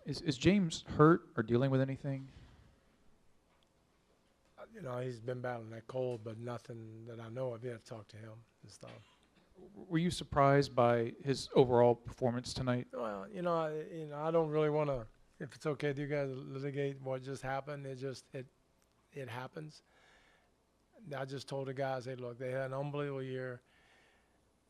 Is James hurt or dealing with anything? He's been battling that cold, but nothing that I know of yet. Talked to him and stuff. Were you surprised by his overall performance tonight? Well, I don't really want to. If it's okay with you guys, litigate what just happened. It happens. I just told the guys, hey, look, they had an unbelievable year.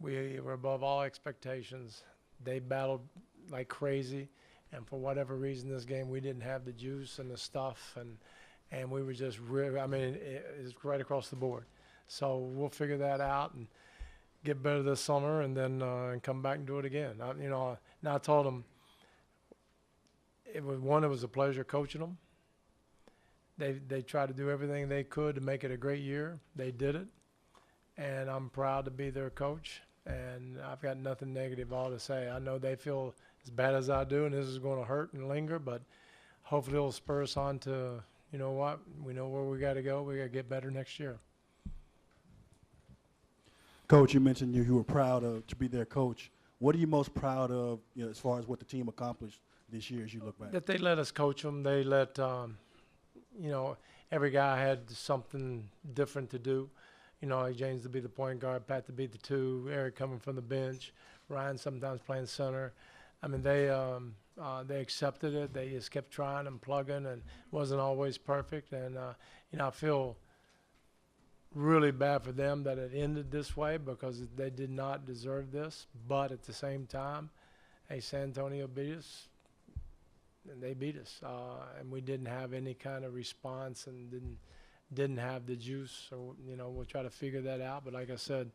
We were above all expectations. They battled like crazy, and for whatever reason, this game we didn't have the juice and the stuff, and we were just really. I mean, it's right across the board. So we'll figure that out and get better this summer, and then and come back and do it again. Now I told them it was a pleasure coaching them. They tried to do everything they could to make it a great year. They did it, and I'm proud to be their coach. And I've got nothing negative all to say. I know they feel as bad as I do, and this is going to hurt and linger, but hopefully it'll spur us on to, you know what, we know where we got to go. We got to get better next year. Coach, you mentioned you were proud to be their coach. What are you most proud of, as far as what the team accomplished this year as you look back? That they let us coach them. They let, every guy had something different to do. Like James to be the point guard, Pat to be the two, Eric coming from the bench, Ryan sometimes playing center. I mean, they accepted it. They just kept trying and plugging, and wasn't always perfect. And I feel really bad for them that it ended this way because they did not deserve this. But at the same time, hey, San Antonio beat us, and they beat us, and we didn't have any kind of response and didn't have the juice. So we'll try to figure that out. But like I said,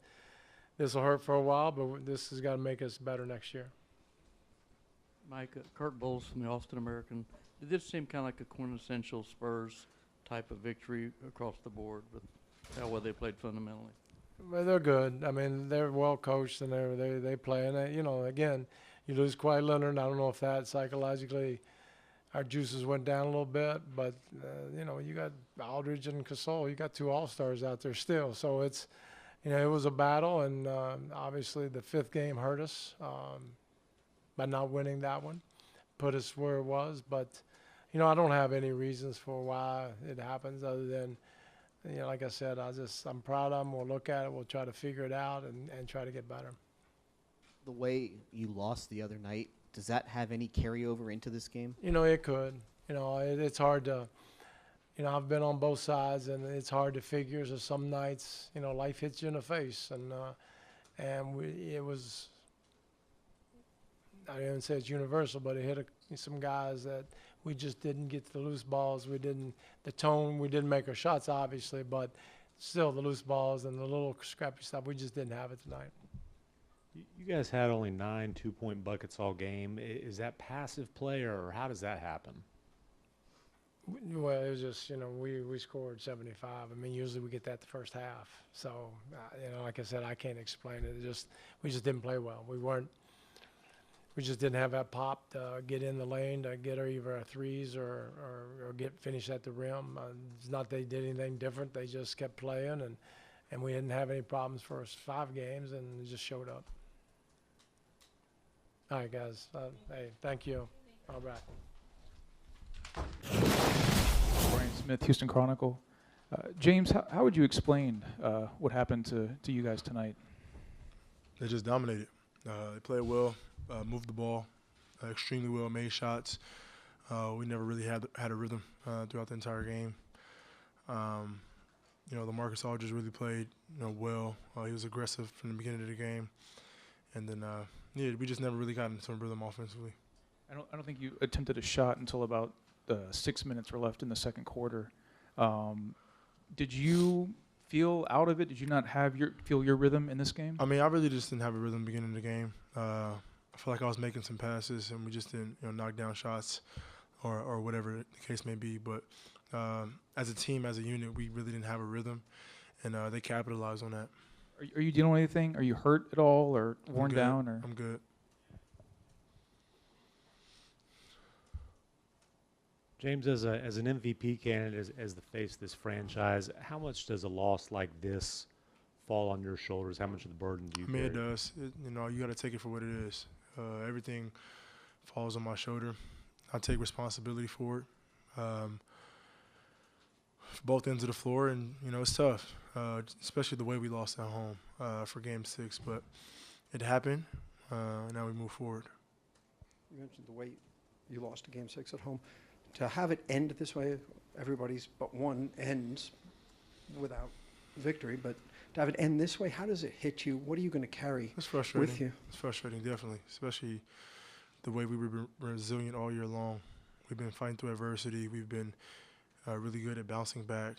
this will hurt for a while, but this has got to make us better next year. Mike, Kurt Bowles from the Austin American. Did this seem kind of like a quintessential Spurs type of victory across the board with how well they played fundamentally? Well, they're good. I mean, they're well coached and they play. And again, you lose Kawhi Leonard. I don't know if that psychologically our juices went down a little bit, but you got Aldridge and Gasol. You got two All-Stars out there still. So it's, it was a battle, and obviously the fifth game hurt us by not winning that one, put us where it was. But I don't have any reasons for why it happens other than, like I said, I'm proud of them. We'll look at it. We'll try to figure it out and try to get better. The way you lost the other night, does that have any carryover into this game? It could. It's hard to, I've been on both sides, and it's hard to figure. So some nights, life hits you in the face, and it was, I didn't say it's universal, but it hit some guys that we just didn't get the loose balls. We didn't make our shots, obviously, but still the loose balls and the little scrappy stuff, we just didn't have it tonight. You guys had only 9 two-point buckets all game. Is that passive play, or how does that happen? Well, it was just, we scored 75. I mean, usually we get that the first half. So, like I said, I can't explain it. We just didn't play well. We just didn't have that pop to get in the lane, to get either our threes or finish at the rim. It's not they did anything different. They just kept playing, and we didn't have any problems for us 5 games, and it just showed up. All right, guys. Hey, thank you. All right. Brian Smith, Houston Chronicle. James, how would you explain what happened to you guys tonight? They just dominated. They played well, moved the ball extremely well, made shots. We never really had a rhythm throughout the entire game. LaMarcus Aldridge really played well. He was aggressive from the beginning of the game. And then, we just never really got into some rhythm offensively. I don't think you attempted a shot until about 6 minutes were left in the second quarter. Did you feel out of it? Did you not feel your rhythm in this game? I mean, I really just didn't have a rhythm beginning of the game. I feel like I was making some passes, and we just didn't knock down shots or whatever the case may be. But as a team, as a unit, we really didn't have a rhythm, and they capitalized on that. Are you dealing with anything? Are you hurt at all or worn down? Or? I'm good. James, as an MVP candidate, as the face of this franchise, how much does a loss like this fall on your shoulders? How much of the burden do you carry? It does. You got to take it for what it is. Everything falls on my shoulder. I take responsibility for it. Both ends of the floor, and it's tough, especially the way we lost at home for Game 6. But it happened. Now we move forward. You mentioned the way you lost to Game 6 at home. To have it end this way, everybody's but one ends without victory. But to have it end this way, how does it hit you? What are you going to carry It's frustrating. with you? It's frustrating, definitely, especially the way we were resilient all year long. We've been fighting through adversity. We've been really good at bouncing back.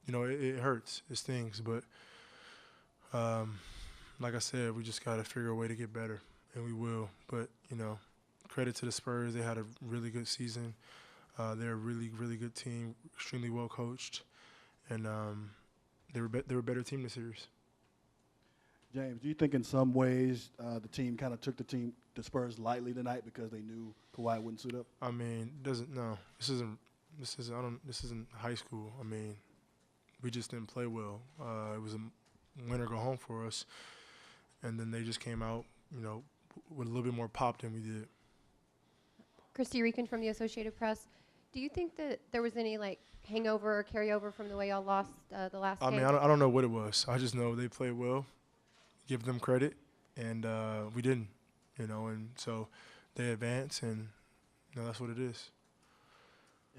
It hurts. It stings. But like I said, we just got to figure a way to get better, and we will. But, credit to the Spurs. They had a really good season. They're a really, really good team, extremely well coached, and they were a better team this series. James, do you think in some ways the team kind of took the Spurs lightly tonight because they knew Kawhi wouldn't suit up? I mean, this isn't high school. I mean, we just didn't play well. It was a win or go home for us, and then they just came out, with a little bit more pop than we did. Christy Reekin from the Associated Press. Do you think that there was any hangover or carryover from the way y'all lost the last I game? mean, I don't know what it was. I just know they played well. Give them credit, and we didn't, and so they advance, and that's what it is.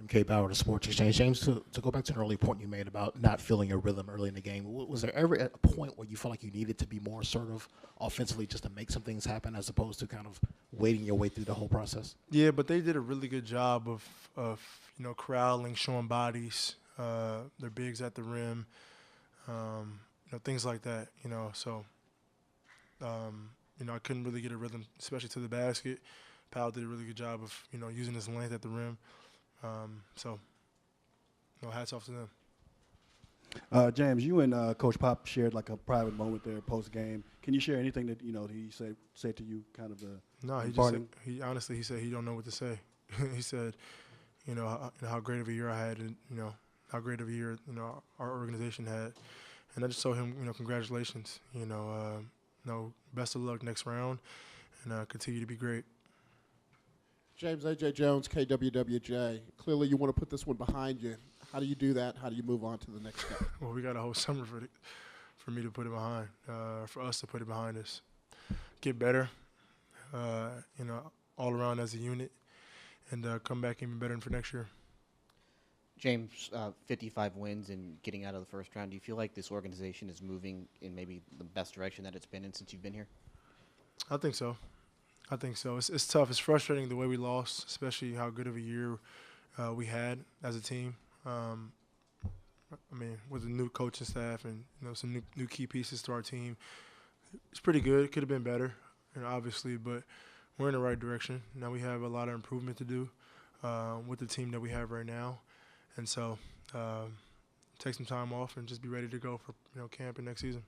MK Bauer, the Sports Exchange. James, to go back to an early point you made about not feeling your rhythm early in the game, was there ever a point where you felt like you needed to be more assertive offensively just to make some things happen as opposed to kind of waiting your way through the whole process? Yeah, but they did a really good job of corralling, showing bodies, their bigs at the rim, things like that, so I couldn't really get a rhythm, especially to the basket. Powell did a really good job of, using his length at the rim. So, hats off to them. James, you and Coach Pop shared a private moment there post game. Can you share anything that he said to you, kind of the? No, he imparting? just said, he said he don't know what to say. He said, how great of a year I had, and how great of a year our organization had, and I just told him congratulations, best of luck next round, and continue to be great. James A.J. Jones, KWWJ. Clearly you want to put this one behind you. How do you do that? How do you move on to the next step? Well, we got a whole summer for me to put it behind, for us to put it behind us. Get better, all around as a unit, and come back even better for next year. James, 55 wins and getting out of the first round. Do you feel like this organization is moving in maybe the best direction that it's been in since you've been here? I think so. It's tough. It's frustrating the way we lost, especially how good of a year we had as a team. With a new coaching staff and some new key pieces to our team, it's pretty good. It could have been better, obviously, but we're in the right direction. Now we have a lot of improvement to do with the team that we have right now, and so take some time off and just be ready to go for camp and next season.